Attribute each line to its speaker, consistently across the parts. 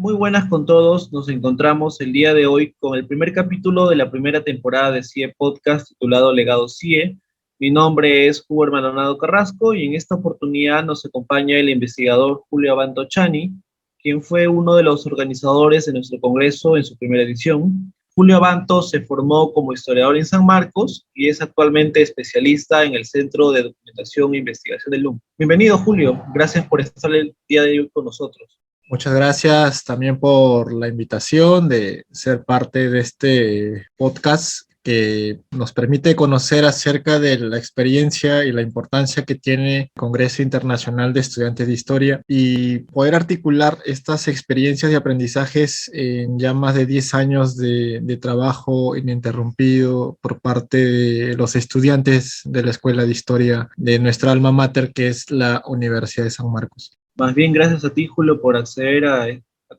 Speaker 1: Muy buenas con todos, nos encontramos el día de hoy con el primer capítulo de la primera temporada de CIE Podcast titulado Legado CIE. Mi nombre es Huber Maldonado Carrasco y en esta oportunidad nos acompaña el investigador Julio Abanto Chani, quien fue uno de los organizadores de nuestro congreso en su primera edición. Julio Abanto se formó como historiador en San Marcos y es actualmente especialista en el Centro de Documentación e Investigación del LUM. Bienvenido, Julio. Gracias por estar el día de hoy con nosotros.
Speaker 2: Muchas gracias también por la invitación de ser parte de este podcast que nos permite conocer acerca de la experiencia y la importancia que tiene el Congreso Internacional de Estudiantes de Historia y poder articular estas experiencias y aprendizajes en ya más de 10 años de trabajo ininterrumpido por parte de los estudiantes de la Escuela de Historia de nuestra alma mater, que es la Universidad de San Marcos.
Speaker 1: Más bien, gracias a ti, Julio, por acceder a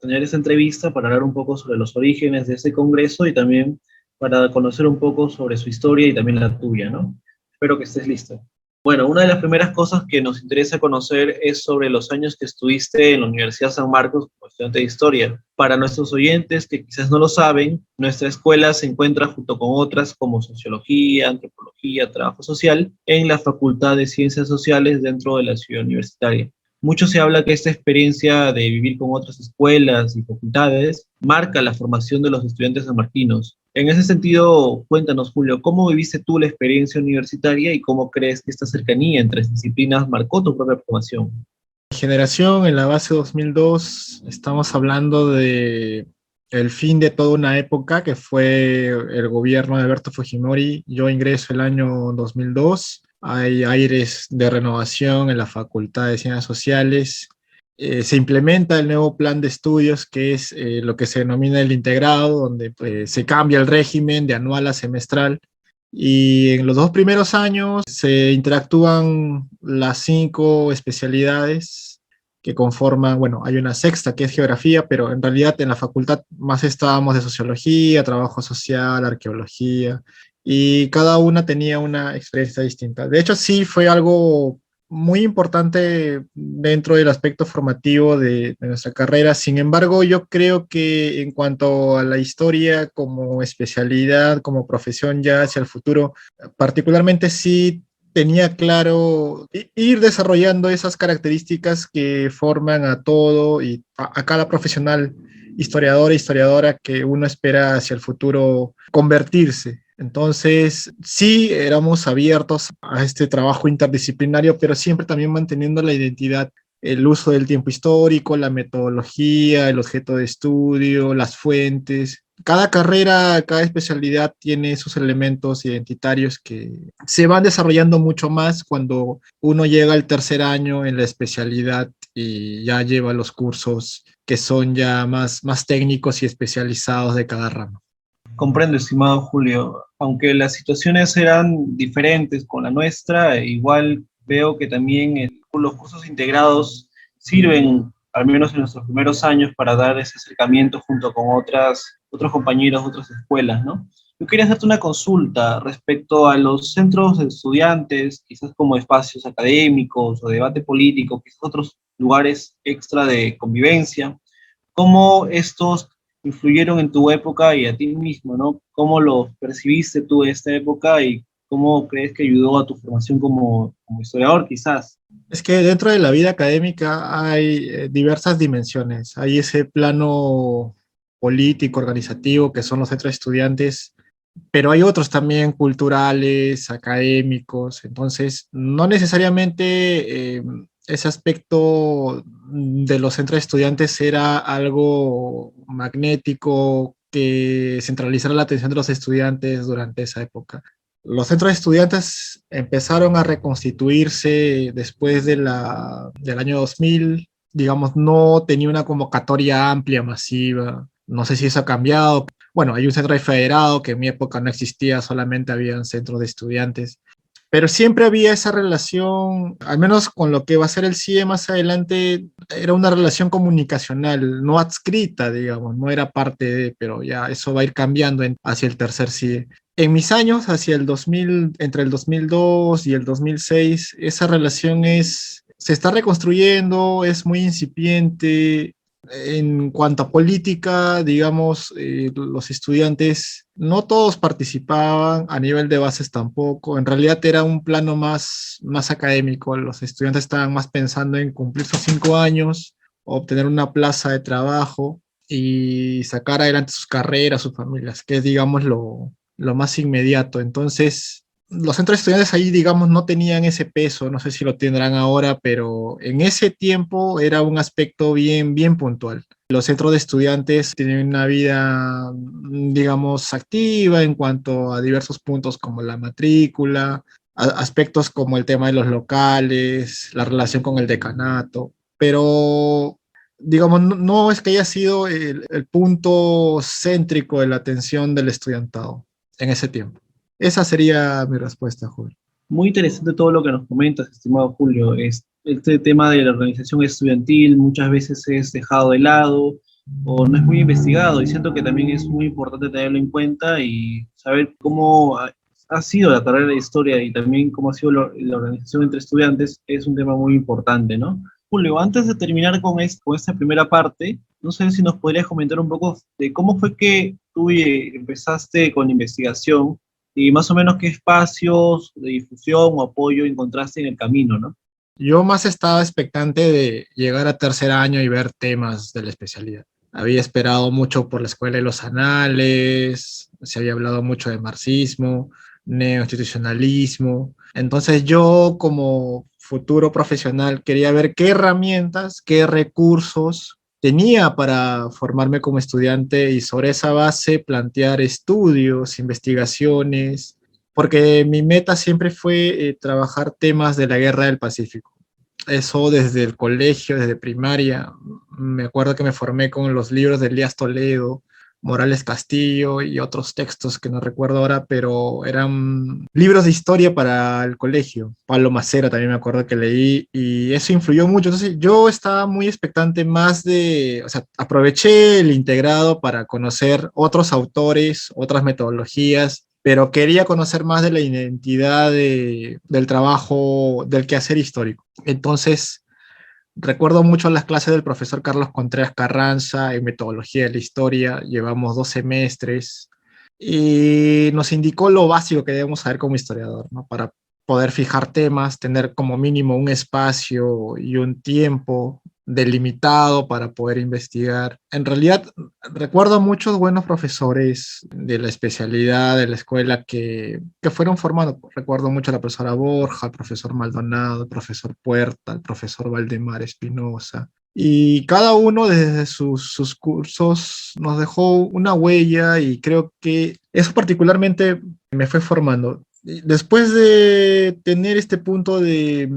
Speaker 1: tener esta entrevista para hablar un poco sobre los orígenes de este congreso y también para conocer un poco sobre su historia y también la tuya, ¿no? Espero que estés listo. Bueno, una de las primeras cosas que nos interesa conocer es sobre los años que estuviste en la Universidad San Marcos como estudiante de historia. Para nuestros oyentes que quizás no lo saben, nuestra escuela se encuentra junto con otras como sociología, antropología, trabajo social, en la Facultad de Ciencias Sociales dentro de la ciudad universitaria. Mucho se habla que esta experiencia de vivir con otras escuelas y facultades marca la formación de los estudiantes sanmarquinos. En ese sentido, cuéntanos, Julio, ¿cómo viviste tú la experiencia universitaria y cómo crees que esta cercanía entre disciplinas marcó tu propia formación?
Speaker 2: Generación en la base 2002, estamos hablando de el fin de toda una época que fue el gobierno de Alberto Fujimori. Yo ingreso el año 2002. Hay aires de renovación en la Facultad de Ciencias Sociales. Se implementa el nuevo plan de estudios, que es lo que se denomina el integrado, donde se cambia el régimen de anual a semestral. Y en los 2 primeros años se interactúan las 5 especialidades que conforman, bueno, hay una sexta que es geografía, pero en realidad en la facultad más estábamos de sociología, trabajo social, arqueología, y cada una tenía una experiencia distinta. De hecho, sí fue algo muy importante dentro del aspecto formativo de nuestra carrera. Sin embargo, yo creo que en cuanto a la historia como especialidad, como profesión ya hacia el futuro, particularmente sí tenía claro ir desarrollando esas características que forman a todo y a cada profesional historiador e historiadora que uno espera hacia el futuro convertirse. Entonces, sí, éramos abiertos a este trabajo interdisciplinario, pero siempre también manteniendo la identidad, el uso del tiempo histórico, la metodología, el objeto de estudio, las fuentes. Cada carrera, cada especialidad tiene sus elementos identitarios que se van desarrollando mucho más cuando uno llega al tercer año en la especialidad y ya lleva los cursos que son ya más técnicos y especializados de cada rama.
Speaker 1: Comprendo, estimado Julio. Aunque las situaciones eran diferentes con la nuestra, igual veo que también los cursos integrados sirven, al menos en nuestros primeros años, para dar ese acercamiento junto con otros compañeros de otras escuelas, ¿no? Yo quería hacerte una consulta respecto a los centros de estudiantes, quizás como espacios académicos o debate político, quizás otros lugares extra de convivencia. ¿Cómo estos influyeron en tu época y a ti mismo, ¿no? ¿Cómo lo percibiste tú en esta época y cómo crees que ayudó a tu formación como historiador, quizás?
Speaker 2: Es que dentro de la vida académica hay diversas dimensiones. Hay ese plano político, organizativo, que son los centros de estudiantes, pero hay otros también culturales, académicos. Entonces, no necesariamente ese aspecto de los centros de estudiantes era algo magnético que centralizara la atención de los estudiantes durante esa época. Los centros de estudiantes empezaron a reconstituirse después del año 2000. Digamos, no tenía una convocatoria amplia, masiva. No sé si eso ha cambiado. Bueno, hay un centro de federado que en mi época no existía, solamente había centros de estudiantes. Pero siempre había esa relación, al menos con lo que va a ser el CIE más adelante, era una relación comunicacional, no adscrita, digamos, no era parte de, pero ya eso va a ir cambiando hacia el tercer CIE. En mis años, hacia el 2000, entre el 2002 y el 2006, esa relación se está reconstruyendo, es muy incipiente. En cuanto a política, digamos, los estudiantes, no todos participaban, a nivel de bases tampoco. En realidad era un plano más académico. Los estudiantes estaban más pensando en cumplir sus 5 años, obtener una plaza de trabajo y sacar adelante sus carreras, sus familias, que es, digamos, lo más inmediato. Entonces, los centros de estudiantes ahí, digamos, no tenían ese peso, no sé si lo tendrán ahora, pero en ese tiempo era un aspecto bien puntual. Los centros de estudiantes tienen una vida, digamos, activa en cuanto a diversos puntos como la matrícula, aspectos como el tema de los locales, la relación con el decanato, pero digamos, no es que haya sido el punto céntrico de la atención del estudiantado en ese tiempo. Esa sería mi respuesta, Julio.
Speaker 1: Muy interesante todo lo que nos comentas, estimado Julio. Este tema de la organización estudiantil muchas veces es dejado de lado o no es muy investigado y siento que también es muy importante tenerlo en cuenta y saber cómo ha sido la carrera de historia y también cómo ha sido la organización entre estudiantes es un tema muy importante, ¿no? Julio, antes de terminar con esta primera parte, no sé si nos podrías comentar un poco de cómo fue que tú empezaste con la investigación y más o menos qué espacios de difusión o apoyo encontraste en el camino, ¿no?
Speaker 2: Yo más estaba expectante de llegar a tercer año y ver temas de la especialidad. Había esperado mucho por la Escuela de los Anales, se había hablado mucho de marxismo, neoinstitucionalismo. Entonces yo como futuro profesional quería ver qué herramientas, qué recursos tenía para formarme como estudiante y sobre esa base plantear estudios, investigaciones, porque mi meta siempre fue trabajar temas de la Guerra del Pacífico. Eso desde el colegio, desde primaria. Me acuerdo que me formé con los libros de Elías Toledo, Morales Castillo y otros textos que no recuerdo ahora, pero eran libros de historia para el colegio. Pablo Macera también me acuerdo que leí y eso influyó mucho. Entonces yo estaba muy expectante más de, o sea, aproveché el integrado para conocer otros autores, otras metodologías, pero quería conocer más de la identidad del trabajo, del quehacer histórico. Entonces, recuerdo mucho las clases del profesor Carlos Contreras Carranza en metodología de la historia. Llevamos 2 semestres y nos indicó lo básico que debemos saber como historiador, ¿no? Para poder fijar temas, tener como mínimo un espacio y un tiempo delimitado para poder investigar. En realidad, recuerdo muchos buenos profesores de la especialidad, de la escuela, que fueron formando. Recuerdo mucho a la profesora Borja, al profesor Maldonado, al profesor Puerta, al profesor Valdemar Espinosa. Y cada uno desde sus cursos nos dejó una huella y creo que eso particularmente me fue formando. Después de tener este punto de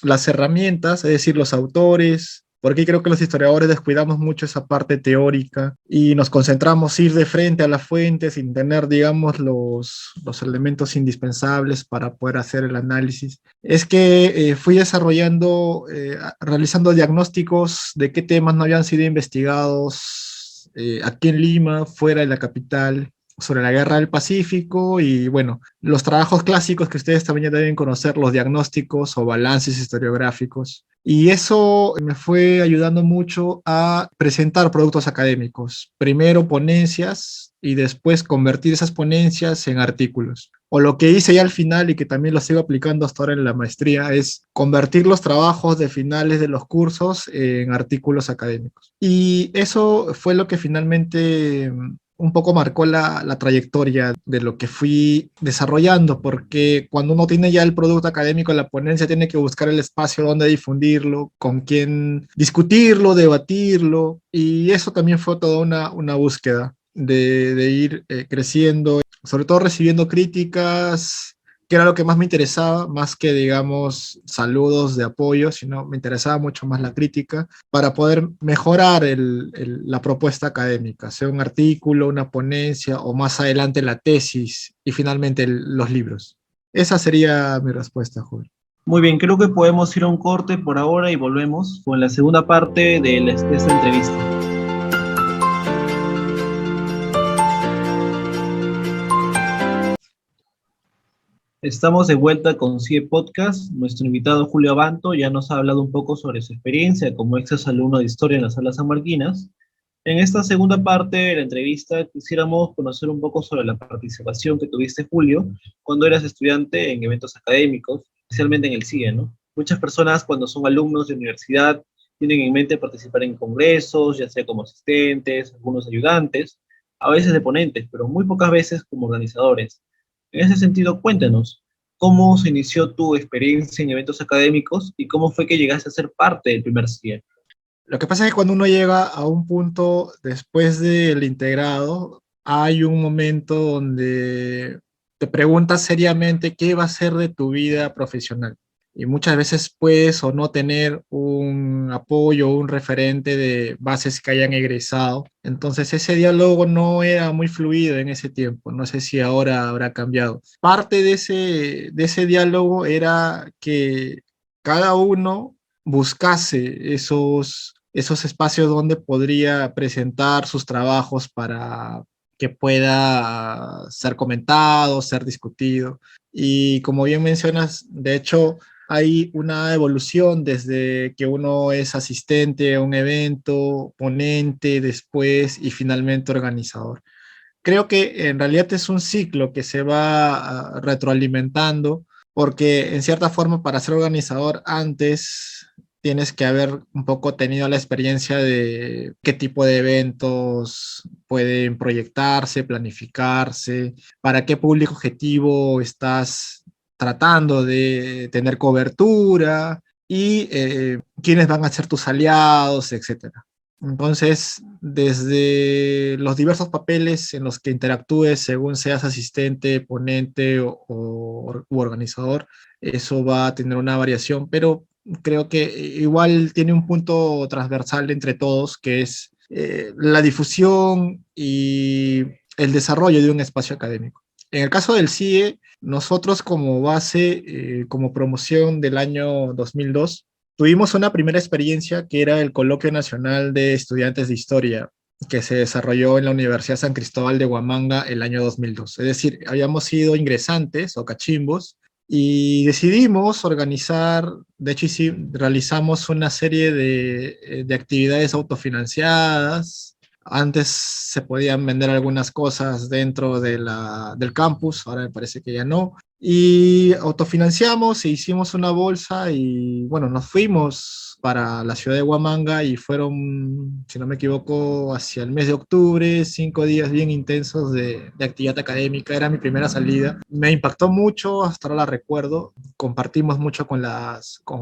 Speaker 2: las herramientas, es decir, los autores, porque creo que los historiadores descuidamos mucho esa parte teórica y nos concentramos ir de frente a la fuente sin tener, digamos, los elementos indispensables para poder hacer el análisis. Es que fui desarrollando, realizando diagnósticos de qué temas no habían sido investigados aquí en Lima, fuera de la capital, sobre la Guerra del Pacífico y bueno, los trabajos clásicos que ustedes también ya deben conocer, los diagnósticos o balances historiográficos. Y eso me fue ayudando mucho a presentar productos académicos. Primero ponencias y después convertir esas ponencias en artículos. O lo que hice ya al final y que también lo sigo aplicando hasta ahora en la maestría es convertir los trabajos de finales de los cursos en artículos académicos. Y eso fue lo que finalmente un poco marcó la trayectoria de lo que fui desarrollando, porque cuando uno tiene ya el producto académico, la ponencia tiene que buscar el espacio donde difundirlo, con quién discutirlo, debatirlo, y eso también fue toda una búsqueda de ir creciendo, sobre todo recibiendo críticas, que era lo que más me interesaba, más que, digamos, saludos de apoyo, sino me interesaba mucho más la crítica para poder mejorar la propuesta académica, sea un artículo, una ponencia o más adelante la tesis y finalmente los libros. Esa sería mi respuesta, Julio.
Speaker 1: Muy bien, creo que podemos ir a un corte por ahora y volvemos con la segunda parte de esta entrevista. Estamos de vuelta con CIE Podcast. Nuestro invitado Julio Abanto ya nos ha hablado un poco sobre su experiencia como ex alumno de historia en las salas sanmarquinas. En esta segunda parte de la entrevista quisiéramos conocer un poco sobre la participación que tuviste, Julio, cuando eras estudiante en eventos académicos, especialmente en el CIE, ¿no? Muchas personas cuando son alumnos de universidad tienen en mente participar en congresos, ya sea como asistentes, algunos ayudantes, a veces de ponentes, pero muy pocas veces como organizadores. En ese sentido, cuéntanos, ¿cómo se inició tu experiencia en eventos académicos y cómo fue que llegaste a ser parte del primer CIE?
Speaker 2: Lo que pasa es que cuando uno llega a un punto después del integrado, hay un momento donde te preguntas seriamente qué va a ser de tu vida profesional. Y muchas veces puedes o no tener un apoyo, un referente de bases que hayan egresado. Entonces ese diálogo no era muy fluido en ese tiempo. No sé si ahora habrá cambiado. Parte de ese diálogo era que cada uno buscase esos espacios donde podría presentar sus trabajos para que pueda ser comentado, ser discutido. Y como bien mencionas, de hecho, hay una evolución desde que uno es asistente a un evento, ponente después y finalmente organizador. Creo que en realidad es un ciclo que se va retroalimentando, porque en cierta forma para ser organizador antes tienes que haber un poco tenido la experiencia de qué tipo de eventos pueden proyectarse, planificarse, para qué público objetivo estás tratando de tener cobertura y quiénes van a ser tus aliados, etcétera. Entonces, desde los diversos papeles en los que interactúes según seas asistente, ponente u organizador, eso va a tener una variación, pero creo que igual tiene un punto transversal entre todos, que es la difusión y el desarrollo de un espacio académico. En el caso del CIE, nosotros como base, como promoción del año 2002, tuvimos una primera experiencia que era el Coloquio Nacional de Estudiantes de Historia, que se desarrolló en la Universidad San Cristóbal de Huamanga el año 2002. Es decir, habíamos sido ingresantes o cachimbos y decidimos organizar, de hecho sí, realizamos una serie de actividades autofinanciadas. Antes se podían vender algunas cosas dentro del campus, ahora me parece que ya no. Y autofinanciamos e hicimos una bolsa y bueno, nos fuimos para la ciudad de Huamanga y fueron, si no me equivoco, hacia el mes de octubre, 5 días bien intensos de actividad académica. Era mi primera salida. Me impactó mucho, hasta ahora la recuerdo. Compartimos mucho con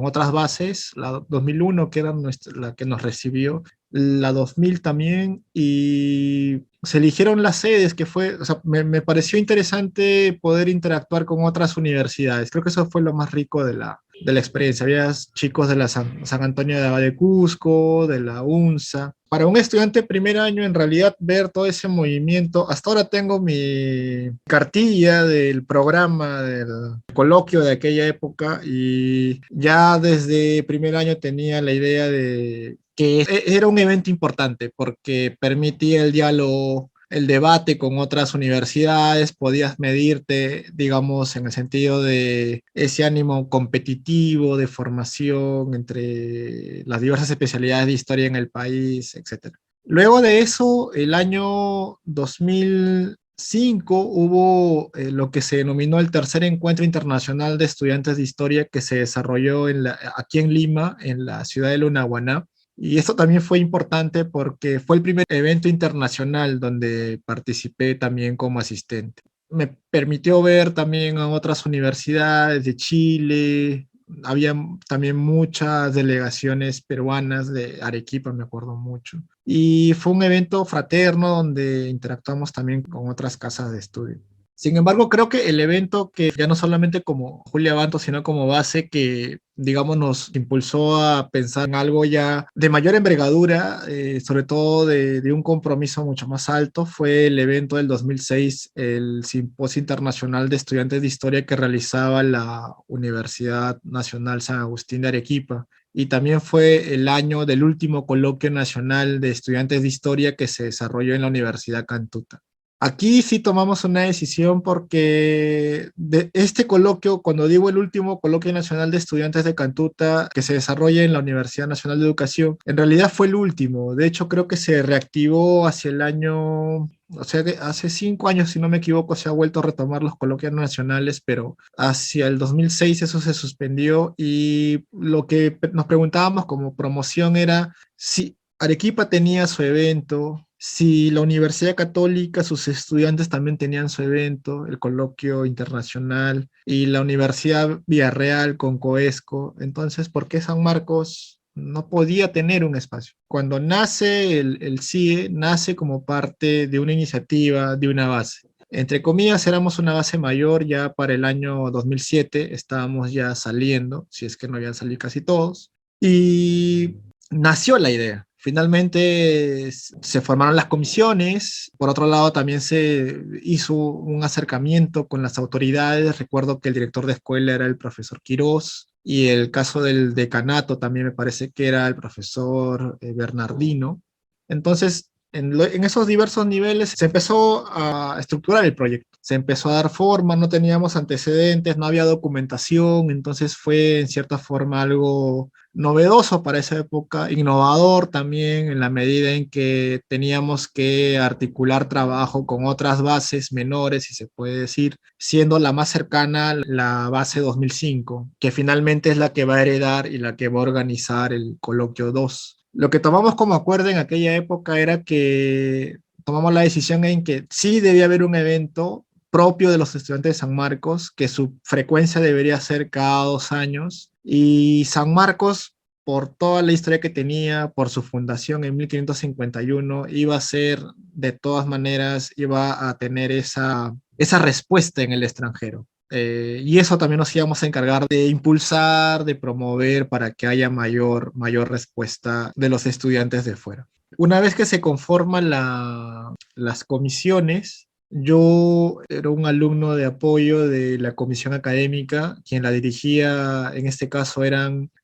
Speaker 2: otras bases, la 2001 que era la que nos recibió, la 2000 también, y se eligieron las sedes, que fue, o sea, me pareció interesante poder interactuar con otras universidades. Creo que eso fue lo más rico de la experiencia. Había chicos de la San Antonio de Abad de Cusco, de la UNSA. Para un estudiante de primer año, en realidad, ver todo ese movimiento, hasta ahora tengo mi cartilla del programa del coloquio de aquella época y ya desde primer año tenía la idea de que era un evento importante porque permitía el diálogo, el debate con otras universidades, podías medirte, digamos, en el sentido de ese ánimo competitivo, de formación entre las diversas especialidades de historia en el país, etc. Luego de eso, el año 2005 hubo lo que se denominó el tercer encuentro internacional de estudiantes de historia que se desarrolló aquí en Lima, en la ciudad de Lunahuaná. Y esto también fue importante porque fue el primer evento internacional donde participé también como asistente. Me permitió ver también a otras universidades de Chile. Había también muchas delegaciones peruanas de Arequipa, me acuerdo mucho. Y fue un evento fraterno donde interactuamos también con otras casas de estudio. Sin embargo, creo que el evento que ya no solamente como Julia Banto, sino como base que, digamos, nos impulsó a pensar en algo ya de mayor envergadura, sobre todo de un compromiso mucho más alto, fue el evento del 2006, el Simposio Internacional de Estudiantes de Historia que realizaba la Universidad Nacional San Agustín de Arequipa. Y también fue el año del último coloquio nacional de estudiantes de historia que se desarrolló en la Universidad Cantuta. Aquí sí tomamos una decisión porque de este coloquio, cuando digo el último coloquio nacional de estudiantes de Cantuta que se desarrolla en la Universidad Nacional de Educación, en realidad fue el último. De hecho, creo que se reactivó hacia el año, o sea, que hace 5 años, si no me equivoco, se ha vuelto a retomar los coloquios nacionales, pero hacia el 2006 eso se suspendió y lo que nos preguntábamos como promoción era si Arequipa tenía su evento, si la Universidad Católica, sus estudiantes también tenían su evento, el coloquio internacional, y la Universidad Villarreal con Coesco. Entonces, ¿por qué San Marcos no podía tener un espacio? Cuando nace el CIE, nace como parte de una iniciativa, de una base. Entre comillas, éramos una base mayor ya para el año 2007, estábamos ya saliendo, si es que no habían salido casi todos, y nació la idea. Finalmente se formaron las comisiones. Por otro lado, también se hizo un acercamiento con las autoridades. Recuerdo que el director de escuela era el profesor Quirós y el caso del decanato también me parece que era el profesor Bernardino. Entonces, en esos diversos niveles se empezó a estructurar el proyecto, se empezó a dar forma, no teníamos antecedentes, no había documentación, entonces fue en cierta forma algo novedoso para esa época, innovador también en la medida en que teníamos que articular trabajo con otras bases menores, si se puede decir, siendo la más cercana la base 2005, que finalmente es la que va a heredar y la que va a organizar el coloquio 2. Lo que tomamos como acuerdo en aquella época era que tomamos la decisión en que sí debía haber un evento propio de los estudiantes de San Marcos, que su frecuencia debería ser cada 2 años, y San Marcos, por toda la historia que tenía, por su fundación en 1551, iba a ser, de todas maneras, iba a tener esa respuesta en el extranjero. Y eso también nos íbamos a encargar de impulsar, de promover para que haya mayor respuesta de los estudiantes de fuera. Una vez que se conforman las comisiones, yo era un alumno de apoyo de la comisión académica, quien la dirigía, en este caso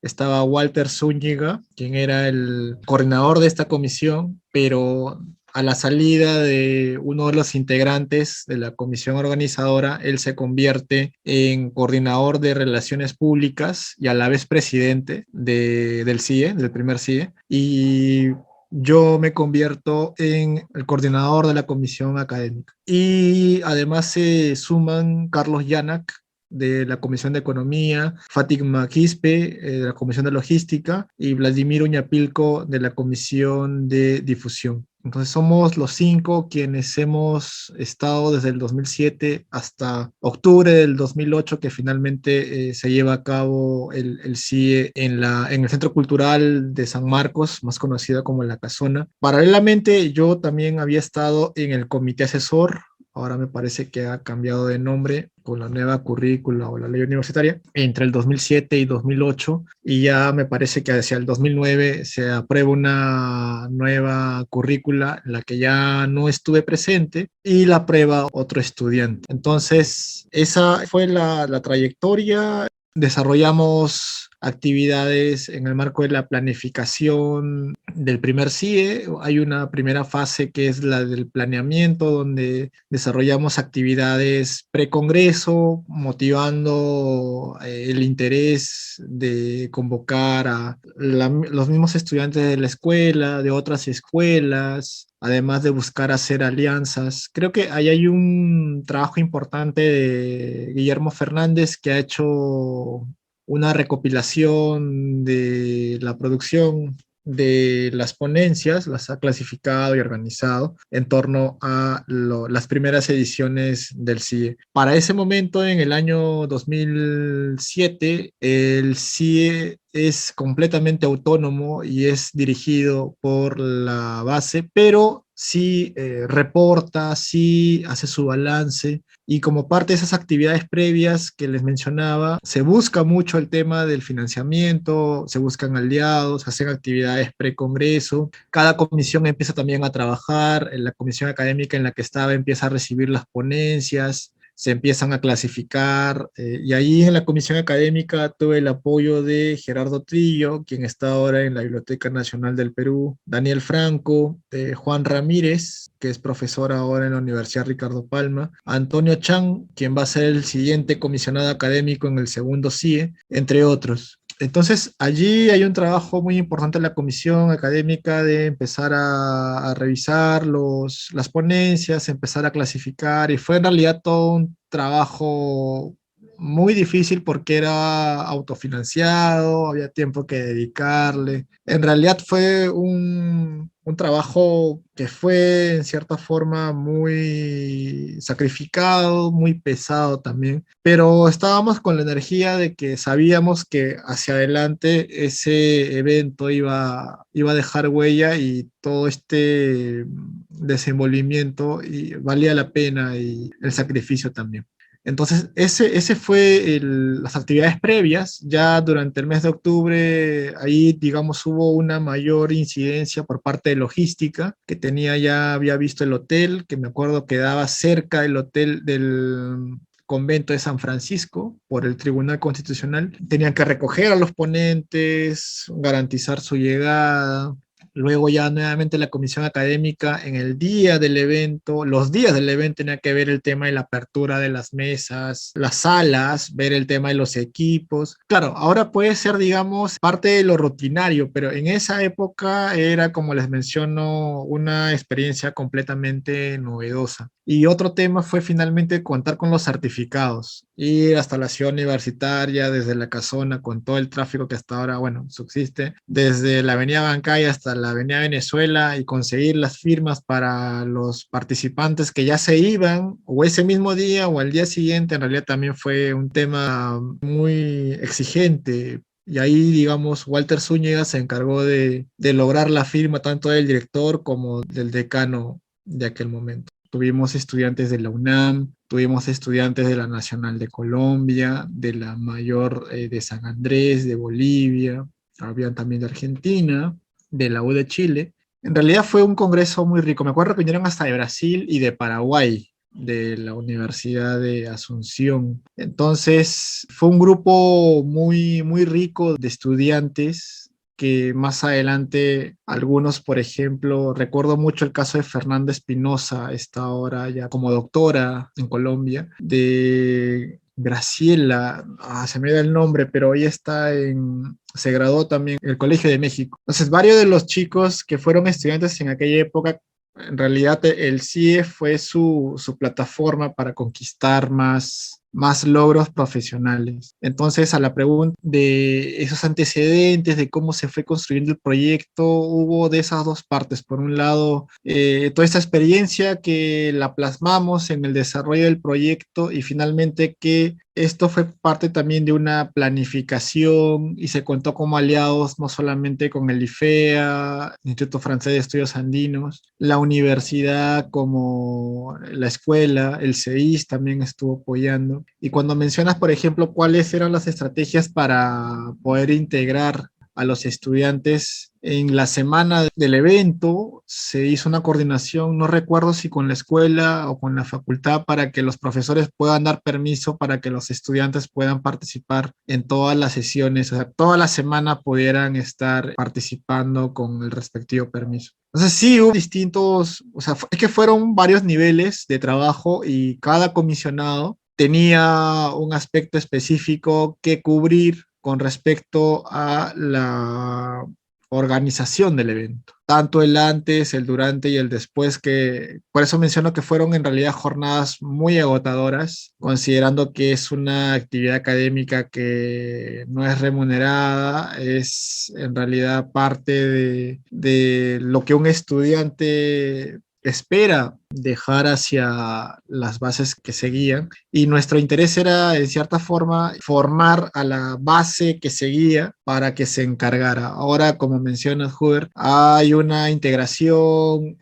Speaker 2: estaba Walter Zúñiga, quien era el coordinador de esta comisión, pero a la salida de uno de los integrantes de la comisión organizadora, él se convierte en coordinador de relaciones públicas y a la vez presidente del CIE, del primer CIE, y yo me convierto en el coordinador de la comisión académica. Y además se suman Carlos Llanak, de la Comisión de Economía, Fátima Quispe, de la Comisión de Logística, y Vladimir Uñapilco, de la Comisión de Difusión. Entonces somos los 5 quienes hemos estado desde el 2007 hasta octubre del 2008, que finalmente se lleva a cabo el CIE en el Centro Cultural de San Marcos, más conocido como La Casona. Paralelamente, yo también había estado en el comité asesor. Ahora me parece que ha cambiado de nombre con la nueva currícula o la ley universitaria entre el 2007 y 2008, y ya me parece que hacia el 2009 se aprueba una nueva currícula en la que ya no estuve presente y la aprueba otro estudiante. Entonces, esa fue la trayectoria. Desarrollamos actividades en el marco de la planificación del primer CIE. Hay una primera fase que es la del planeamiento, donde desarrollamos actividades pre-congreso, motivando el interés de convocar a los mismos estudiantes de la escuela, de otras escuelas, además de buscar hacer alianzas. Creo que ahí hay un trabajo importante de Guillermo Fernández, que ha hecho una recopilación de la producción de las ponencias, las ha clasificado y organizado en torno a las primeras ediciones del CIE. Para ese momento, en el año 2007, el CIE es completamente autónomo y es dirigido por la base, pero sí reporta, sí hace su balance, y como parte de esas actividades previas que les mencionaba, se busca mucho el tema del financiamiento, se buscan aliados, se hacen actividades pre-congreso. Cada comisión empieza también a trabajar, en la comisión académica en la que estaba empieza a recibir las ponencias, se empiezan a clasificar, y ahí en la comisión académica tuve el apoyo de Gerardo Trillo, quien está ahora en la Biblioteca Nacional del Perú, Daniel Franco, Juan Ramírez, que es profesor ahora en la Universidad Ricardo Palma, Antonio Chan, quien va a ser el siguiente comisionado académico en el segundo CIE, entre otros. Entonces, allí hay un trabajo muy importante en la comisión académica de empezar a revisar las ponencias, empezar a clasificar, y fue en realidad todo un trabajo muy difícil porque era autofinanciado, había tiempo que dedicarle. En realidad fue un trabajo que fue en cierta forma muy sacrificado, muy pesado también, pero estábamos con la energía de que sabíamos que hacia adelante ese evento iba a dejar huella, y todo este desenvolvimiento y valía la pena, y el sacrificio también. Entonces, ese fue las actividades previas. Ya durante el mes de octubre, ahí, digamos, hubo una mayor incidencia por parte de logística, que ya había visto el hotel, que me acuerdo quedaba cerca del hotel del convento de San Francisco por el Tribunal Constitucional. Tenían que recoger a los ponentes, garantizar su llegada. Luego ya nuevamente la comisión académica en el día del evento, los días del evento, tenía que ver el tema de la apertura de las mesas, las salas, ver el tema de los equipos. Claro, ahora puede ser, digamos, parte de lo rutinario, pero en esa época era, como les menciono, una experiencia completamente novedosa. Y otro tema fue finalmente contar con los certificados, ir hasta la ciudad universitaria, desde la Casona, con todo el tráfico que hasta ahora, bueno, subsiste, desde la avenida Bancay hasta la avenida Venezuela, y conseguir las firmas para los participantes que ya se iban, o ese mismo día o al día siguiente. En realidad también fue un tema muy exigente. Y ahí, digamos, Walter Zúñiga se encargó de lograr la firma tanto del director como del decano de aquel momento. Tuvimos estudiantes de la UNAM, tuvimos estudiantes de la Nacional de Colombia, de la Mayor de San Andrés, de Bolivia, habían también de Argentina, de la U de Chile. En realidad fue un congreso muy rico. Me acuerdo que vinieron hasta de Brasil y de Paraguay, de la Universidad de Asunción. Entonces fue un grupo muy, muy rico de estudiantes, que más adelante algunos, por ejemplo, recuerdo mucho el caso de Fernanda Espinosa, está ahora ya como doctora en Colombia, de Graciela, se me da el nombre, pero ella se graduó también en el Colegio de México. Entonces, varios de los chicos que fueron estudiantes en aquella época, en realidad el CIE fue su plataforma para conquistar más logros profesionales. Entonces, a la pregunta de esos antecedentes, de cómo se fue construyendo el proyecto, hubo de esas dos partes. Por un lado, toda esta experiencia que la plasmamos en el desarrollo del proyecto, y finalmente que esto fue parte también de una planificación, y se contó como aliados no solamente con el IFEA, Instituto Francés de Estudios Andinos, la universidad, como la escuela, el CEIS también estuvo apoyando. Y cuando mencionas, por ejemplo, cuáles eran las estrategias para poder integrar a los estudiantes en la semana del evento, se hizo una coordinación, no recuerdo si con la escuela o con la facultad, para que los profesores puedan dar permiso para que los estudiantes puedan participar en todas las sesiones, o sea, toda la semana pudieran estar participando con el respectivo permiso. Entonces sí, hubo distintos, o sea, es que fueron varios niveles de trabajo, y cada comisionado tenía un aspecto específico que cubrir con respecto a la organización del evento. Tanto el antes, el durante y el después, que por eso menciono que fueron en realidad jornadas muy agotadoras, considerando que es una actividad académica que no es remunerada, es en realidad parte de lo que un estudiante espera dejar hacia las bases que seguían, y nuestro interés era en cierta forma formar a la base que seguía para que se encargara. Ahora, como mencionas, Hubert, hay una integración,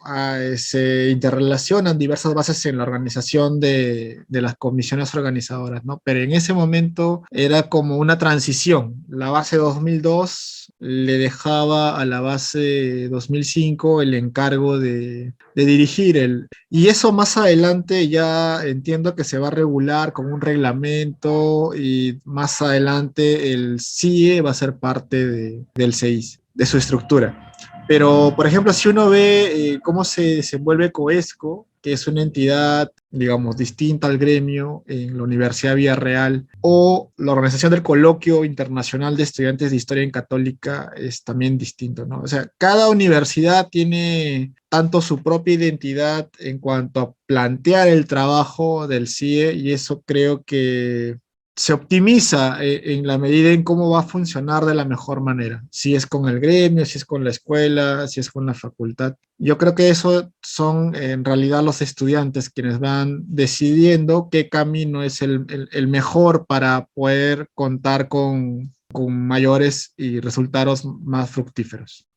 Speaker 2: se interrelacionan diversas bases en la organización de las comisiones organizadoras, ¿no? Pero en ese momento era como una transición. La base 2002 le dejaba a la base 2005 el encargo de dirigir Y eso más adelante ya entiendo que se va a regular con un reglamento y más adelante el CIE va a ser parte del CEIS, de su estructura. Pero, por ejemplo, si uno ve cómo se desenvuelve COESCO, que es una entidad, digamos, distinta al gremio en la Universidad Villarreal, o la organización del Coloquio Internacional de Estudiantes de Historia en Católica, es también distinto, ¿no? O sea, cada universidad tiene tanto su propia identidad en cuanto a plantear el trabajo del CIE, y eso creo que se optimiza en la medida en cómo va a funcionar de la mejor manera, si es con el gremio, si es con la escuela, si es con la facultad. Yo creo que eso son en realidad los estudiantes quienes van decidiendo qué camino es el mejor para poder contar con mayores y resultados más fructíferos.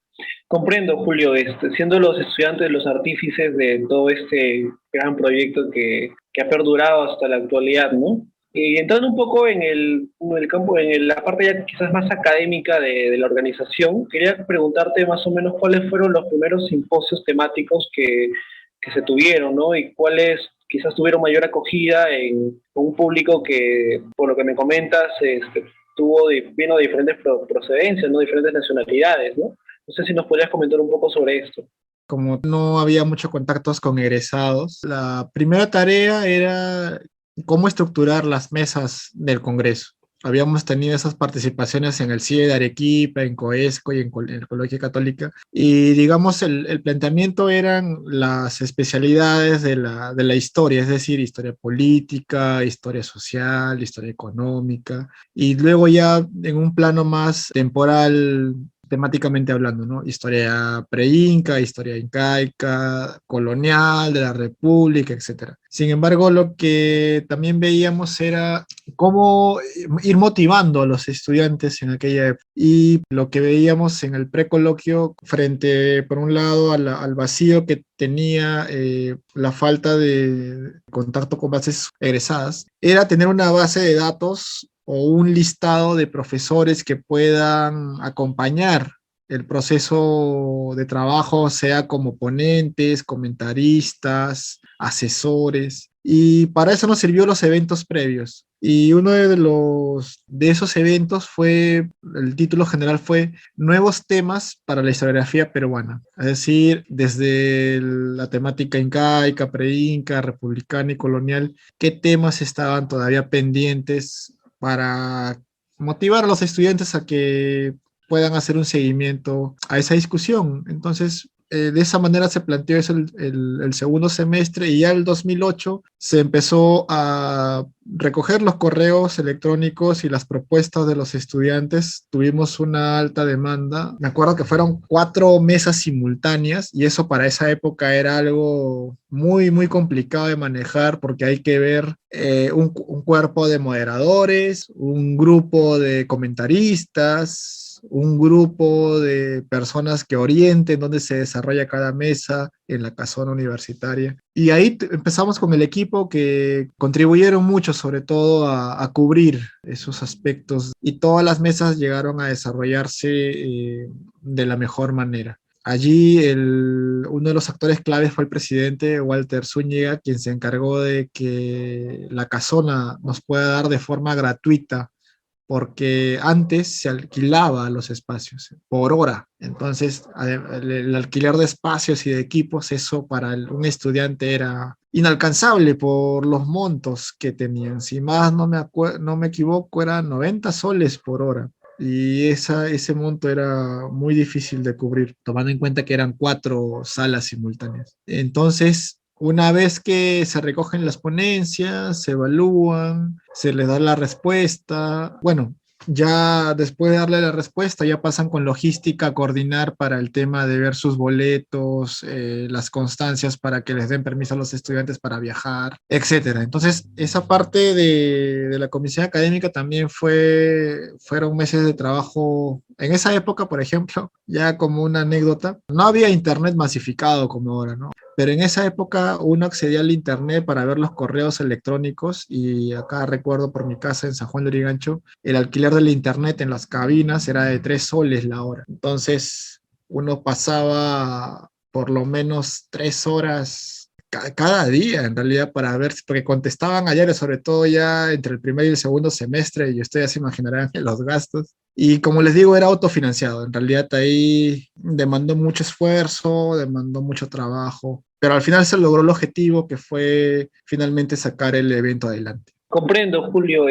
Speaker 3: Comprendo, Julio, siendo los estudiantes los artífices de todo este gran proyecto que ha perdurado hasta la actualidad, ¿no? Y entrando un poco en el campo, la parte ya quizás más académica de la organización, quería preguntarte más o menos cuáles fueron los primeros simposios temáticos que se tuvieron, ¿no? Y cuáles quizás tuvieron mayor acogida con un público que, por lo que me comentas, vino de diferentes procedencias, ¿no? Diferentes nacionalidades, ¿no? No sé si nos podrías comentar un poco sobre esto.
Speaker 2: Como no había muchos contactos con egresados, la primera tarea era cómo estructurar las mesas del Congreso. Habíamos tenido esas participaciones en el CIE de Arequipa, en COESCO y en el Colegio Católica. Y digamos, el planteamiento eran las especialidades de la historia, es decir, historia política, historia social, historia económica. Y luego ya en un plano más temporal, temáticamente hablando, ¿no? Historia pre-inca, historia incaica, colonial, de la República, etcétera. Sin embargo, lo que también veíamos era cómo ir motivando a los estudiantes en aquella época. Y lo que veíamos en el precoloquio, frente, por un lado, al vacío que tenía la falta de contacto con bases egresadas, era tener una base de datos o un listado de profesores que puedan acompañar el proceso de trabajo, sea como ponentes, comentaristas, asesores. Y para eso nos sirvió los eventos previos. Y uno de esos eventos fue, el título general fue Nuevos temas para la historiografía peruana. Es decir, desde la temática incaica, preinca, republicana y colonial, qué temas estaban todavía pendientes para motivar a los estudiantes a que puedan hacer un seguimiento a esa discusión. Entonces, de esa manera se planteó eso el segundo semestre, y ya el 2008 se empezó a recoger los correos electrónicos y las propuestas de los estudiantes. Tuvimos una alta demanda. Me acuerdo que fueron 4 mesas simultáneas, y eso para esa época era algo muy, muy complicado de manejar, porque hay que ver un cuerpo de moderadores, un grupo de comentaristas, un grupo de personas que orienten dónde se desarrolla cada mesa en la casona universitaria. Y ahí empezamos con el equipo, que contribuyeron mucho, sobre todo a cubrir esos aspectos, y todas las mesas llegaron a desarrollarse de la mejor manera. Allí uno de los actores claves fue el presidente Walter Zúñiga, quien se encargó de que la casona nos pueda dar de forma gratuita, porque antes se alquilaba los espacios por hora. Entonces, el alquiler de espacios y de equipos, eso para un estudiante era inalcanzable por los montos que tenían. Si más no me equivoco, eran 90 soles por hora. Y ese monto era muy difícil de cubrir, tomando en cuenta que eran 4 salas simultáneas. Entonces, una vez que se recogen las ponencias, se evalúan, se les da la respuesta. Bueno, ya después de darle la respuesta, ya pasan con logística a coordinar para el tema de ver sus boletos, las constancias para que les den permiso a los estudiantes para viajar, etcétera. Entonces, esa parte de la comisión académica también fueron meses de trabajo. En esa época, por ejemplo, ya como una anécdota, no había internet masificado como ahora, ¿no? Pero en esa época uno accedía al internet para ver los correos electrónicos, y acá recuerdo por mi casa en San Juan de Lurigancho, el alquiler del internet en las cabinas era de 3 soles la hora. Entonces uno pasaba por lo menos 3 horas cada día en realidad para ver, porque contestaban ayer, sobre todo ya entre el primer y el segundo semestre, y ustedes se imaginarán los gastos. Y como les digo, era autofinanciado. En realidad ahí demandó mucho esfuerzo, demandó mucho trabajo, pero al final se logró el objetivo que fue finalmente sacar el evento adelante.
Speaker 3: Comprendo, Julio.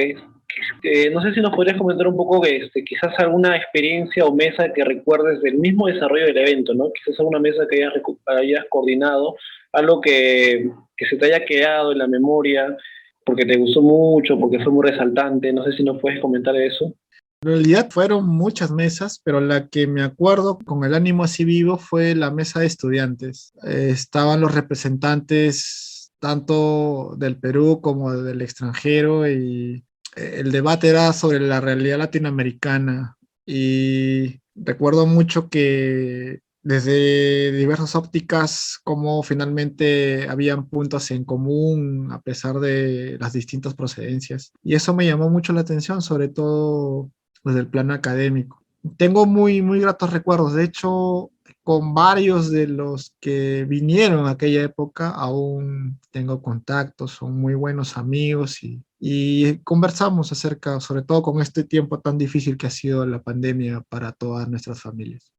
Speaker 3: No sé si nos podrías comentar un poco quizás alguna experiencia o mesa que recuerdes del mismo desarrollo del evento, ¿no? Quizás alguna mesa que hayas coordinado, algo que se te haya quedado en la memoria porque te gustó mucho, porque fue muy resaltante. No sé si nos puedes comentar eso.
Speaker 2: En realidad fueron muchas mesas, pero la que me acuerdo con el ánimo así vivo fue la mesa de estudiantes. Estaban los representantes tanto del Perú como del extranjero y el debate era sobre la realidad latinoamericana. Y recuerdo mucho que desde diversas ópticas, como finalmente habían puntos en común a pesar de las distintas procedencias. Y eso me llamó mucho la atención, sobre todo desde el plano académico. Tengo muy gratos recuerdos. De hecho, con varios de los que vinieron a aquella época aún tengo contactos, son muy buenos amigos y conversamos acerca, sobre todo con este tiempo tan difícil que ha sido la pandemia para todas nuestras familias.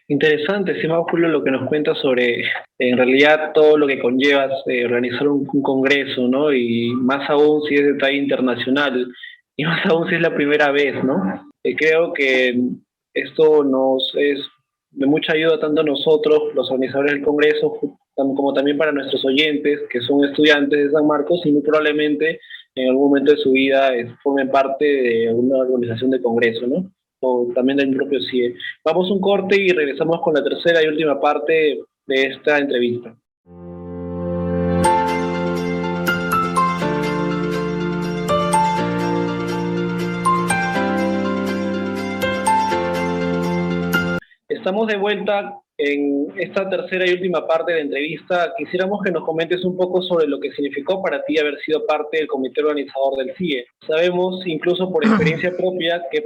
Speaker 3: Interesante, estimado Julio, lo que nos cuentas sobre, en realidad, todo lo que conlleva organizar un congreso, ¿no? Y más aún si es de talla internacional, y más aún si es la primera vez, ¿no? Creo que esto nos es de mucha ayuda tanto a nosotros, los organizadores del congreso, como también para nuestros oyentes, que son estudiantes de San Marcos y muy probablemente en algún momento de su vida formen parte de alguna organización de congreso, ¿no? O también del propio CIE. Vamos a un corte y regresamos con la tercera y última parte de esta entrevista. Estamos de vuelta en esta tercera y última parte de la entrevista. Quisiéramos que nos comentes un poco sobre lo que significó para ti haber sido parte del comité organizador del CIE. Sabemos, incluso por experiencia propia, que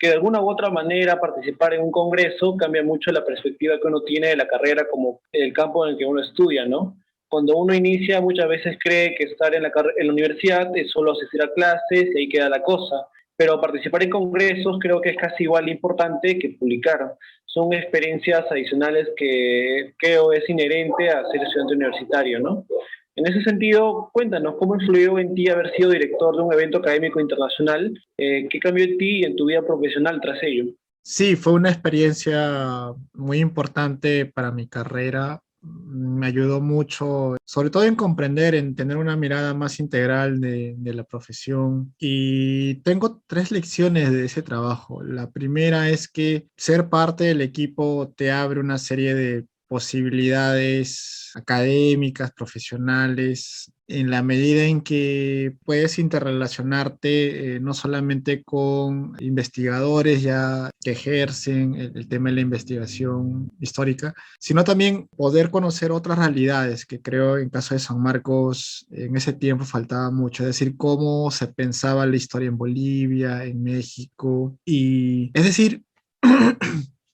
Speaker 3: de alguna u otra manera participar en un congreso cambia mucho la perspectiva que uno tiene de la carrera como el campo en el que uno estudia, ¿no? Cuando uno inicia muchas veces cree que estar en la universidad es solo asistir a clases y ahí queda la cosa, pero participar en congresos creo que es casi igual de importante que publicar. Son experiencias adicionales que creo es inherente a ser estudiante universitario, ¿no? En ese sentido, cuéntanos, ¿cómo influyó en ti haber sido director de un evento académico internacional? ¿Qué cambió en ti y en tu vida profesional tras ello?
Speaker 2: Sí, fue una experiencia muy importante para mi carrera. Me ayudó mucho, sobre todo en comprender, en tener una mirada más integral de la profesión. Y tengo tres lecciones de ese trabajo. La primera es que ser parte del equipo te abre una serie de posibilidades académicas, profesionales, en la medida en que puedes interrelacionarte no solamente con investigadores ya que ejercen el tema de la investigación histórica, sino también poder conocer otras realidades que creo en caso de San Marcos en ese tiempo faltaba mucho, es decir, cómo se pensaba la historia en Bolivia, en México, y es decir,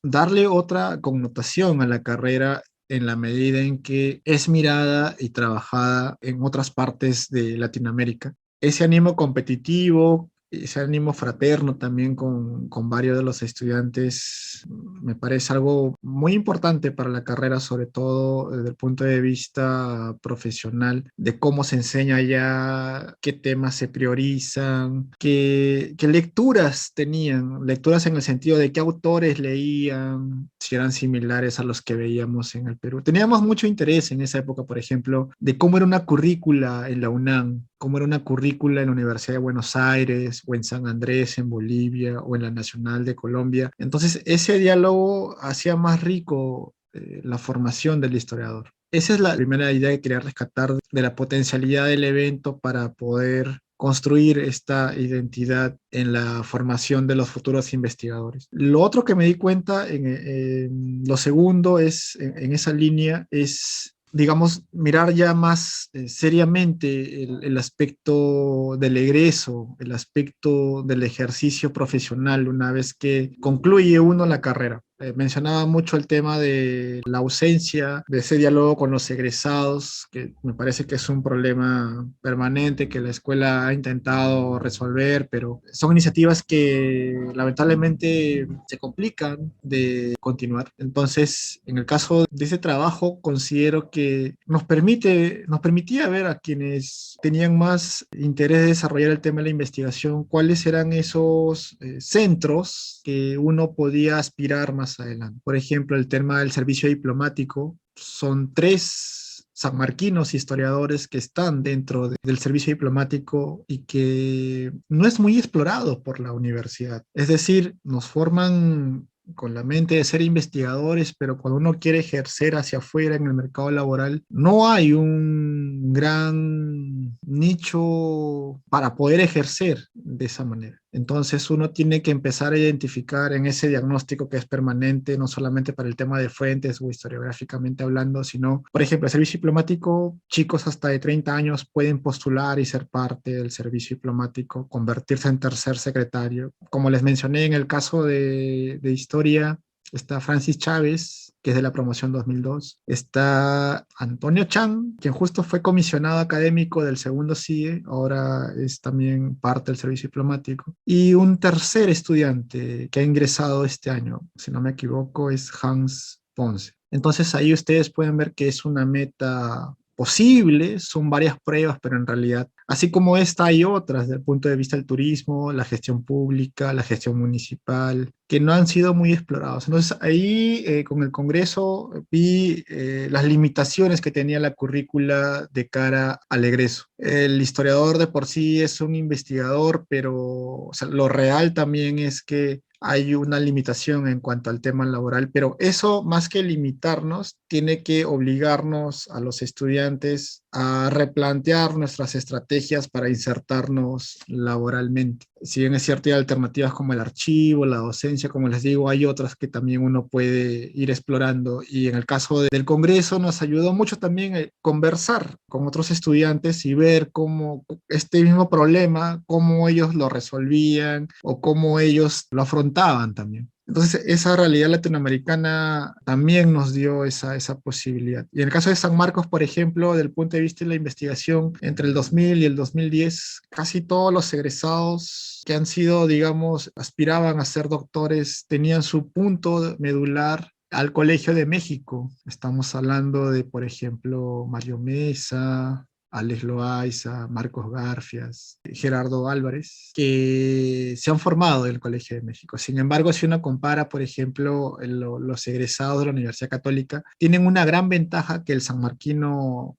Speaker 2: darle otra connotación a la carrera en la medida en que es mirada y trabajada en otras partes de Latinoamérica. Ese ánimo competitivo, ese ánimo fraterno también con varios de los estudiantes, me parece algo muy importante para la carrera, sobre todo desde el punto de vista profesional, de cómo se enseña ya, qué temas se priorizan, qué lecturas tenían, lecturas en el sentido de qué autores leían, si eran similares a los que veíamos en el Perú. Teníamos mucho interés en esa época, por ejemplo, de cómo era una currícula en la UNAM, cómo era una currícula en la Universidad de Buenos Aires, o en San Andrés, en Bolivia, o en la Nacional de Colombia. Entonces, ese diálogo hacía más rico la formación del historiador. Esa es la primera idea que quería rescatar de la potencialidad del evento para poder construir esta identidad en la formación de los futuros investigadores. Lo otro que me di cuenta, lo segundo es, en esa línea, es digamos, mirar ya más seriamente el aspecto del egreso, el aspecto del ejercicio profesional una vez que concluye uno la carrera. mencionaba mucho el tema de la ausencia de ese diálogo con los egresados, que me parece que es un problema permanente que la escuela ha intentado resolver, pero son iniciativas que lamentablemente se complican de continuar. Entonces, en el caso de ese trabajo, considero que nos permitía ver a quienes tenían más interés de desarrollar el tema de la investigación, cuáles eran esos centros que uno podía aspirar más adelante. Por ejemplo, el tema del servicio diplomático, son tres sanmarquinos historiadores que están dentro del servicio diplomático y que no es muy explorado por la universidad. Es decir, nos forman con la mente de ser investigadores, pero cuando uno quiere ejercer hacia afuera en el mercado laboral, no hay un gran nicho para poder ejercer de esa manera. Entonces uno tiene que empezar a identificar en ese diagnóstico que es permanente, no solamente para el tema de fuentes o historiográficamente hablando, sino, por ejemplo, el servicio diplomático, chicos hasta de 30 años pueden postular y ser parte del servicio diplomático, convertirse en tercer secretario. Como les mencioné en el caso de historia, está Francis Chávez, que es de la promoción 2002. Está Antonio Chan, quien justo fue comisionado académico del segundo CIE, ahora es también parte del servicio diplomático. Y un tercer estudiante que ha ingresado este año, si no me equivoco, es Hans Ponce. Entonces ahí ustedes pueden ver que es una meta posible, son varias pruebas, pero en realidad, así como esta, hay otras desde el punto de vista del turismo, la gestión pública, la gestión municipal, que no han sido muy explorados. Entonces ahí con el Congreso vi las limitaciones que tenía la currícula de cara al egreso. El historiador de por sí es un investigador, pero o sea, lo real también es que hay una limitación en cuanto al tema laboral, pero eso más que limitarnos, tiene que obligarnos a los estudiantes a replantear nuestras estrategias para insertarnos laboralmente. Si bien es cierto, hay alternativas como el archivo, la docencia, como les digo, hay otras que también uno puede ir explorando. Y en el caso del Congreso nos ayudó mucho también conversar con otros estudiantes y ver cómo este mismo problema, cómo ellos lo resolvían o cómo ellos lo afrontaban también. Entonces, esa realidad latinoamericana también nos dio esa posibilidad. Y en el caso de San Marcos, por ejemplo, del punto de vista de la investigación, entre el 2000 y el 2010, casi todos los egresados que han sido, digamos, aspiraban a ser doctores, tenían su punto medular al Colegio de México. Estamos hablando de, por ejemplo, Mario Mesa, Alex Loaiza, Marcos Garfias, Gerardo Álvarez, que se han formado en el Colegio de México. Sin embargo, si uno compara, por ejemplo, los egresados de la Universidad Católica, tienen una gran ventaja que el sanmarquino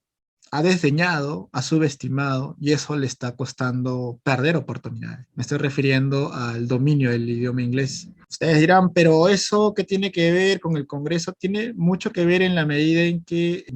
Speaker 2: ha desdeñado, ha subestimado, y eso le está costando perder oportunidades. Me estoy refiriendo al dominio del idioma inglés. Ustedes dirán, pero eso ¿qué tiene que ver con el Congreso? Tiene mucho que ver en la medida en que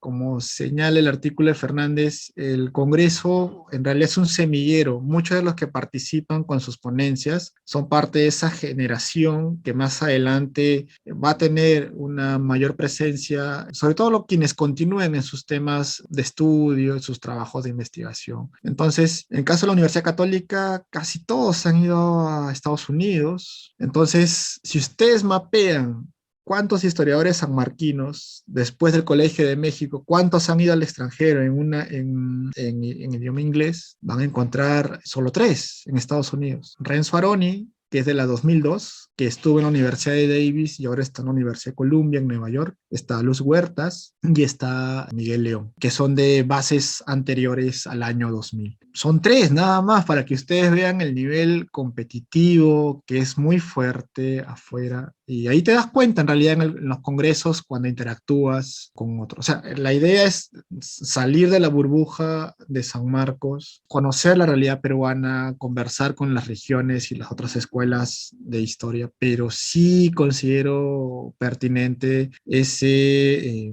Speaker 2: como señala el artículo de Fernández, el Congreso en realidad es un semillero. Muchos de los que participan con sus ponencias son parte de esa generación que más adelante va a tener una mayor presencia, sobre todo quienes continúen en sus temas de estudio, en sus trabajos de investigación. Entonces, en el caso de la Universidad Católica, casi todos han ido a Estados Unidos. Entonces, si ustedes mapean ¿cuántos historiadores sanmarquinos, después del Colegio de México, cuántos han ido al extranjero en idioma inglés? Van a encontrar solo tres en Estados Unidos. Renzo Aroni, que es de la 2002, que estuvo en la Universidad de Davis y ahora está en la Universidad de Columbia en Nueva York. Está Luz Huertas y está Miguel León, que son de bases anteriores al año 2000. Son tres nada más para que ustedes vean el nivel competitivo que es muy fuerte afuera. Y ahí te das cuenta en realidad en los congresos cuando interactúas con otros. O sea, la idea es salir de la burbuja de San Marcos, conocer la realidad peruana, conversar con las regiones y las otras escuelas de historia, pero sí considero pertinente ese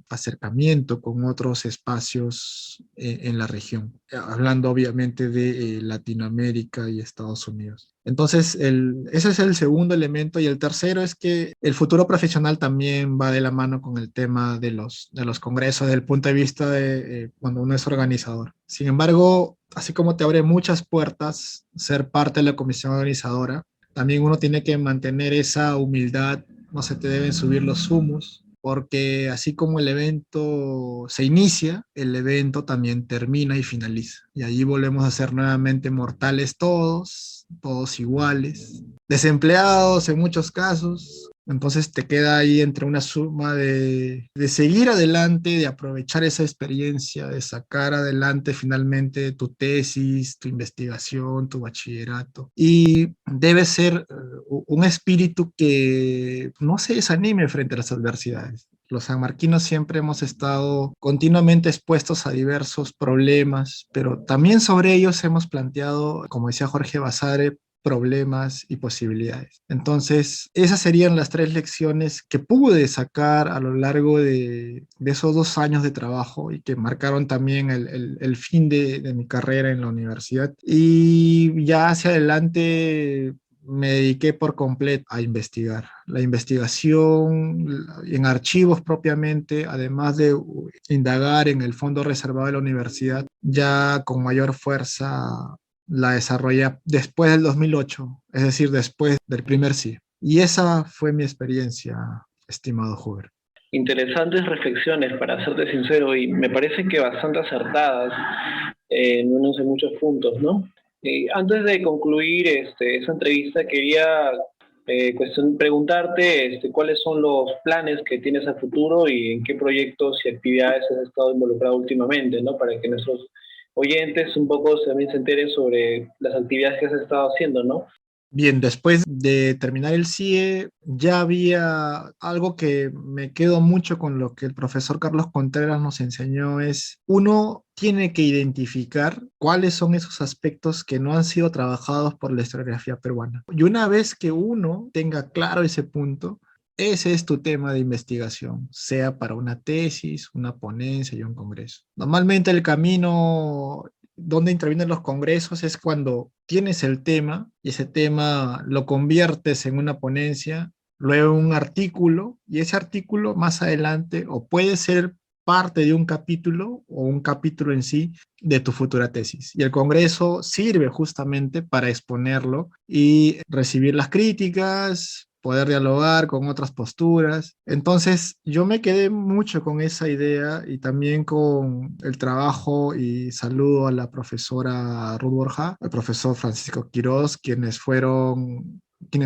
Speaker 2: acercamiento con otros espacios en la región, hablando obviamente de Latinoamérica y Estados Unidos. Entonces, ese es el segundo elemento. Y el tercero es que el futuro profesional también va de la mano con el tema de los congresos desde el punto de vista de cuando uno es organizador. Sin embargo, así como te abre muchas puertas ser parte de la comisión organizadora, también uno tiene que mantener esa humildad no se te deben subir los humos, porque así como el evento se inicia, el evento también termina y finaliza. Y allí volvemos a ser nuevamente mortales todos, todos iguales, desempleados en muchos casos. Entonces te queda ahí entre una suma de seguir adelante, de aprovechar esa experiencia, de sacar adelante finalmente tu tesis, tu investigación, tu bachillerato. Y debe ser un espíritu que no se desanime frente a las adversidades. Los sanmarquinos siempre hemos estado continuamente expuestos a diversos problemas, pero también sobre ellos hemos planteado, como decía Jorge Basadre, problemas y posibilidades. Entonces, esas serían las 3 lecciones que pude sacar a lo largo de esos 2 años de trabajo y que marcaron también el fin de mi carrera en la universidad. Y ya hacia adelante me dediqué por completo a investigar. La investigación en archivos propiamente, además de indagar en el fondo reservado de la universidad, ya con mayor fuerza la desarrollé después del 2008, es decir, después del primer CIE. Y esa fue mi experiencia, estimado Huber.
Speaker 3: Interesantes reflexiones, para serte sincero, y me parece que bastante acertadas en muchos puntos, ¿no? Antes de concluir esa entrevista, quería preguntarte cuáles son los planes que tienes a futuro y en qué proyectos y actividades has estado involucrado últimamente, ¿no? Para que nuestros oyentes un poco también se enteren sobre las actividades que has estado haciendo, ¿no?
Speaker 2: Bien, después de terminar el CIE, ya había algo que me quedo mucho con lo que el profesor Carlos Contreras nos enseñó, es uno tiene que identificar cuáles son esos aspectos que no han sido trabajados por la historiografía peruana. Y una vez que uno tenga claro ese punto, ese es tu tema de investigación, sea para una tesis, una ponencia y un congreso. Normalmente el camino donde intervienen los congresos es cuando tienes el tema y ese tema lo conviertes en una ponencia, luego un artículo, y ese artículo más adelante o puede ser parte de un capítulo o un capítulo en sí de tu futura tesis. Y el congreso sirve justamente para exponerlo y recibir las críticas, poder dialogar con otras posturas. Entonces, yo me quedé mucho con esa idea y también con el trabajo, y saludo a la profesora Ruth Borja, al profesor Francisco Quirós, quienes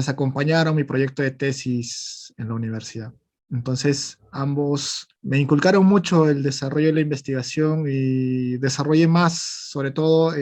Speaker 2: acompañaron mi proyecto de tesis en la universidad. Entonces, ambos me inculcaron mucho el desarrollo de la investigación y desarrollé más, sobre todo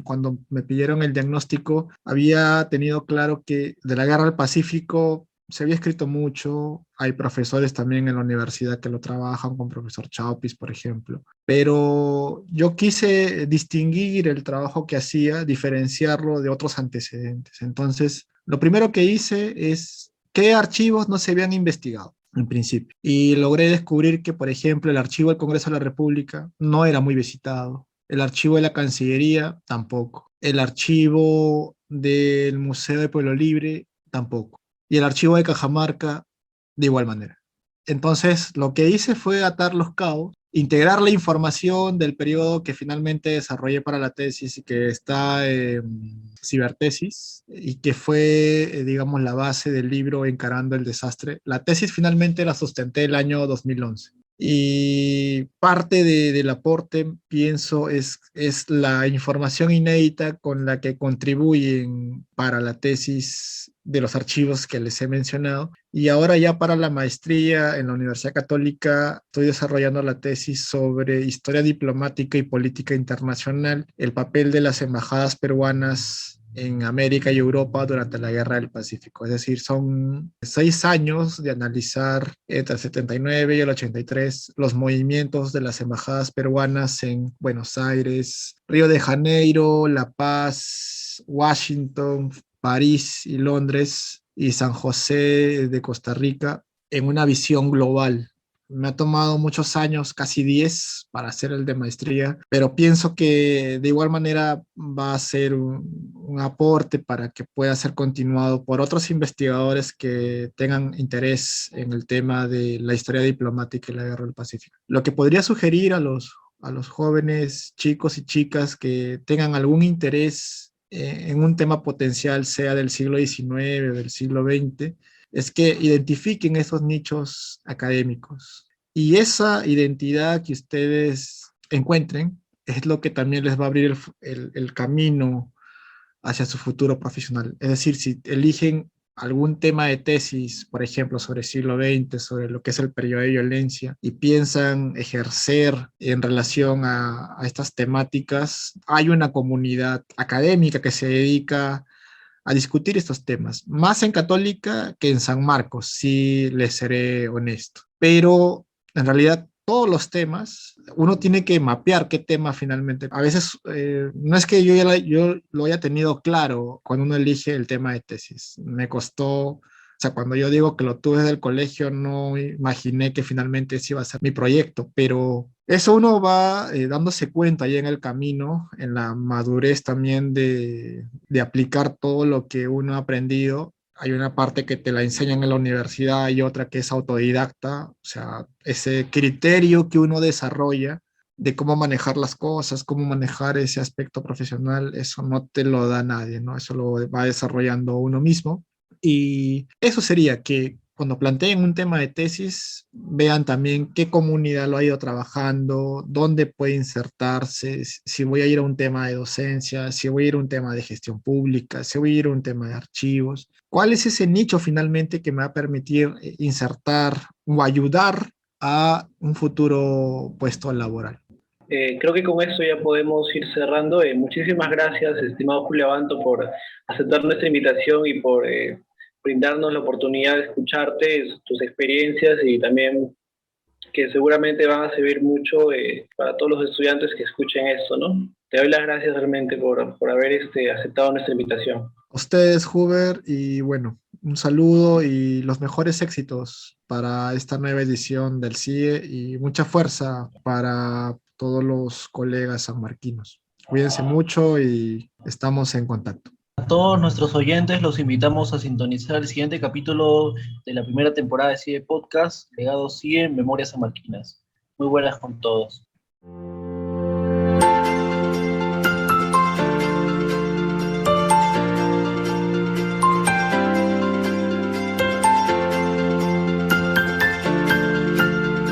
Speaker 2: cuando me pidieron el diagnóstico, había tenido claro que de la guerra al Pacífico se había escrito mucho, hay profesores también en la universidad que lo trabajan, con profesor Chaupis, por ejemplo, pero yo quise distinguir el trabajo que hacía, diferenciarlo de otros antecedentes. Entonces, lo primero que hice es qué archivos no se habían investigado en principio. Y logré descubrir que, por ejemplo, el archivo del Congreso de la República no era muy visitado, el archivo de la Cancillería tampoco, el archivo del Museo de Pueblo Libre tampoco, y el archivo de Cajamarca de igual manera. Entonces, lo que hice fue atar los cabos, integrar la información del periodo que finalmente desarrollé para la tesis y que está en Cibertesis y que fue, digamos, la base del libro Encarando el Desastre. La tesis finalmente la sustenté el año 2011. Y parte del aporte, pienso, es la información inédita con la que contribuyen para la tesis de los archivos que les he mencionado. Y ahora ya para la maestría en la Universidad Católica estoy desarrollando la tesis sobre historia diplomática y política internacional, el papel de las embajadas peruanas en América y Europa durante la Guerra del Pacífico. Es decir, son 6 años de analizar entre el 79 y el 83 los movimientos de las embajadas peruanas en Buenos Aires, Río de Janeiro, La Paz, Washington, París y Londres y San José de Costa Rica en una visión global. Me ha tomado muchos años, casi 10, para hacer el de maestría, pero pienso que de igual manera va a ser un aporte para que pueda ser continuado por otros investigadores que tengan interés en el tema de la historia diplomática y la guerra del Pacífico. Lo que podría sugerir a los jóvenes chicos y chicas que tengan algún interés en un tema potencial, sea del siglo XIX o del siglo XX, es que identifiquen esos nichos académicos. Y esa identidad que ustedes encuentren es lo que también les va a abrir el camino hacia su futuro profesional. Es decir, si eligen algún tema de tesis, por ejemplo, sobre el siglo XX, sobre lo que es el periodo de violencia, y piensan ejercer en relación a estas temáticas, hay una comunidad académica que se dedica a discutir estos temas, más en Católica que en San Marcos, si les seré honesto. Pero en realidad todos los temas, uno tiene que mapear qué tema finalmente. A veces no es que yo lo haya tenido claro cuando uno elige el tema de tesis. Me costó, o sea, cuando yo digo que lo tuve desde el colegio, no imaginé que finalmente ese iba a ser mi proyecto, pero eso uno va dándose cuenta ahí en el camino, en la madurez también de aplicar todo lo que uno ha aprendido. Hay una parte que te la enseñan en la universidad y otra que es autodidacta, o sea, ese criterio que uno desarrolla de cómo manejar las cosas, cómo manejar ese aspecto profesional, eso no te lo da nadie, ¿no? Eso lo va desarrollando uno mismo. Y eso sería que cuando planteen un tema de tesis, vean también qué comunidad lo ha ido trabajando, dónde puede insertarse, si voy a ir a un tema de docencia, si voy a ir a un tema de gestión pública, si voy a ir a un tema de archivos. ¿Cuál es ese nicho finalmente que me va a permitir insertar o ayudar a un futuro puesto laboral?
Speaker 3: Creo que con esto ya podemos ir cerrando. Muchísimas gracias, estimado Julio Abanto, por aceptar nuestra invitación y por brindarnos la oportunidad de escucharte, tus experiencias y también que seguramente van a servir mucho para todos los estudiantes que escuchen esto, ¿no? Te doy las gracias realmente por haber aceptado nuestra invitación.
Speaker 2: A ustedes, Huber, y bueno, un saludo y los mejores éxitos para esta nueva edición del CIE y mucha fuerza para todos los colegas sanmarquinos. Cuídense mucho y estamos en contacto.
Speaker 1: A todos nuestros oyentes los invitamos a sintonizar el siguiente capítulo de la primera temporada de CIE Podcast, Legado CIE, Memorias Sanmarquinas. Muy buenas con todos.